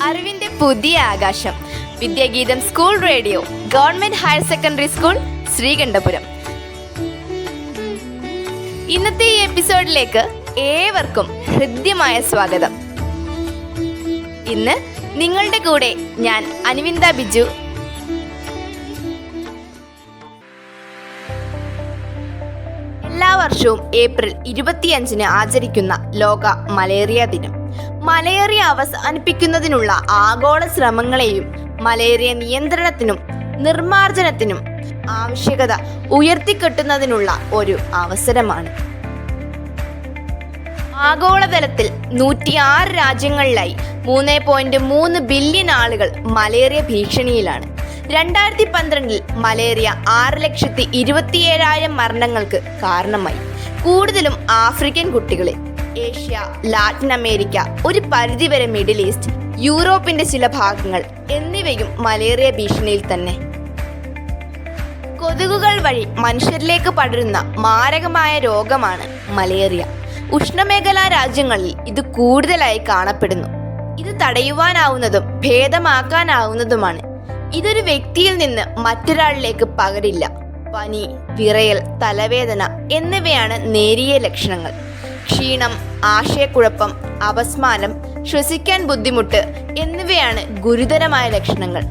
അറിവിന്റെ പുതിയ ആകാശം. Vidyageetham school radio, government higher secondary school, Sreekandapuram. ഇന്നത്തെ ഈ എപ്പിസോഡിലേക്ക് ഏവർക്കും ഹൃദ്യമായ സ്വാഗതം. ഇന്ന് നിങ്ങളുടെ കൂടെ ഞാൻ അനുവിന്ദ ബിജു. എല്ലാ വർഷവും ഏപ്രിൽ 25 ആചരിക്കുന്ന ലോക മലേറിയ ദിനം മലേറിയ അവസാനിപ്പിക്കുന്നതിനുള്ള ആഗോള ശ്രമങ്ങളെയും മലേറിയ നിയന്ത്രണത്തിനും നിർമ്മാർജ്ജനത്തിനും ആവശ്യകത ഉയർത്തിക്കെട്ടുന്നതിനുള്ള ഒരു അവസരമാണ്. ആഗോളതലത്തിൽ 106 രാജ്യങ്ങളിലായി 3.3 ബില്യൺ ആളുകൾ മലേറിയ ഭീഷണിയിലാണ്. 2012 മലേറിയ 6,27,000 മരണങ്ങൾക്ക് കാരണമായി. കൂടുതലും ആഫ്രിക്കൻ കുട്ടികളിൽ. ഏഷ്യ, ലാറ്റിൻ അമേരിക്ക, ഒരു പരിധിവരെ മിഡിൽ ഈസ്റ്റ്, യൂറോപ്പിന്റെ ചില ഭാഗങ്ങൾ എന്നിവയും മലേറിയ ഭീഷണിയിൽ തന്നെ. കൊതുകുകൾ വഴി മനുഷ്യരിലേക്ക് പടരുന്ന മാരകമായ രോഗമാണ് മലേറിയ. ഉഷ്ണമേഖലാ രാജ്യങ്ങളിൽ ഇത് കൂടുതലായി കാണപ്പെടുന്നു. ഇത് തടയുവാനാവുന്നതും ഭേദമാക്കാനാവുന്നതുമാണ്. ഇതൊരു വ്യക്തിയിൽ നിന്ന് മറ്റൊരാളിലേക്ക് പകരില്ല. പനി, വിറയൽ, തലവേദന എന്നിവയാണ് നേരിയ ലക്ഷണങ്ങൾ. ക്ഷീണം, ആശയക്കുഴപ്പം, അപസ്മാരം, ശ്വസിക്കാൻ ബുദ്ധിമുട്ട് എന്നിവയാണ് ഗുരുതരമായ ലക്ഷണങ്ങൾ.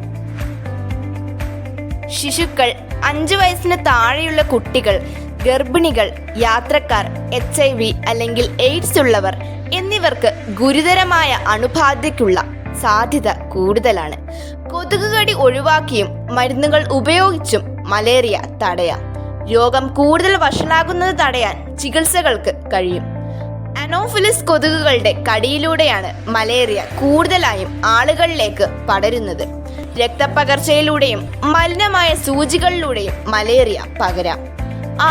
ശിശുക്കൾ, 5 വയസ്സിന് താഴെയുള്ള കുട്ടികൾ, ഗർഭിണികൾ, യാത്രക്കാർ, HIV അല്ലെങ്കിൽ എയ്ഡ്സ് ഉള്ളവർ എന്നിവർക്ക് ഗുരുതരമായ അണുബാധയ്ക്കുള്ള സാധ്യത കൂടുതലാണ്. കൊതുക് കടി ഒഴിവാക്കിയും മരുന്നുകൾ ഉപയോഗിച്ചും മലേറിയ തടയാം. രോഗം കൂടുതൽ വഷളാകുന്നത് തടയാൻ ചികിത്സകൾക്ക് കഴിയും. അനോഫിലിസ് കൊതുകുകളുടെ കടിയിലൂടെയാണ് മലേറിയ കൂടുതലായും ആളുകളിലേക്ക് പടരുന്നത്. രക്തപ്പകർച്ചയിലൂടെയും മലിനമായ സൂചികളിലൂടെയും മലേറിയ പകരാം.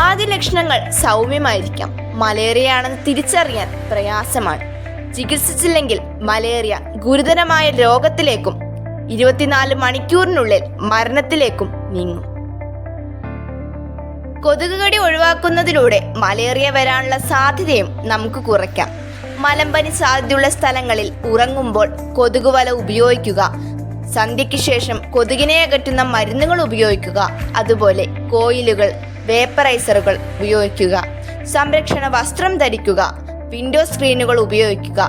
ആദ്യ ലക്ഷണങ്ങൾ സൗമ്യമായിരിക്കാം. മലേറിയയാണെന്ന് തിരിച്ചറിയാൻ പ്രയാസമാണ്. ചികിത്സിച്ചില്ലെങ്കിൽ മലേറിയ ഗുരുതരമായ രോഗത്തിലേക്കും 24 മണിക്കൂറിനുള്ളിൽ മരണത്തിലേക്കും നീങ്ങും. കൊതുക് കടി ഒഴിവാക്കുന്നതിലൂടെ മലേറിയ വരാനുള്ള സാധ്യതയും നമുക്ക് കുറയ്ക്കാം. മലമ്പനി സാധ്യതയുള്ള സ്ഥലങ്ങളിൽ ഉറങ്ങുമ്പോൾ കൊതുകുവല ഉപയോഗിക്കുക. സന്ധ്യയ്ക്ക് ശേഷം കൊതുകിനെ അകറ്റുന്ന മരുന്നുകൾ ഉപയോഗിക്കുക. അതുപോലെ കോയിലുകൾ, വേപ്പറൈസറുകൾ ഉപയോഗിക്കുക. സംരക്ഷണ വസ്ത്രം ധരിക്കുക. വിൻഡോ സ്ക്രീനുകൾ ഉപയോഗിക്കുക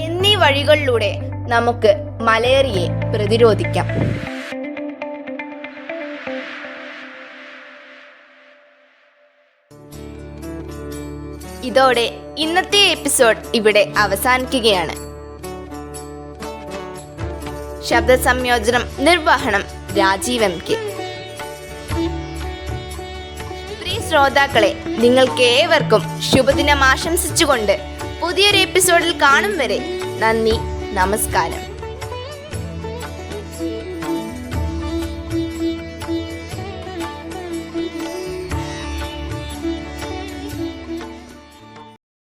എന്നീ വഴികളിലൂടെ നമുക്ക് മലേറിയയെ പ്രതിരോധിക്കാം. ഇതോടെ ഇന്നത്തെ എപ്പിസോഡ് ഇവിടെ അവസാനിക്കുകയാണ്. ശബ്ദ സംയോജനം, നിർവഹണം രാജീവ് MK. പ്രിയ ശ്രോതാക്കളെ, നിങ്ങൾക്ക് ഏവർക്കും ശുഭദിനം ആശംസിച്ചുകൊണ്ട് പുതിയൊരു എപ്പിസോഡിൽ കാണും വരെ നന്ദി, നമസ്കാരം.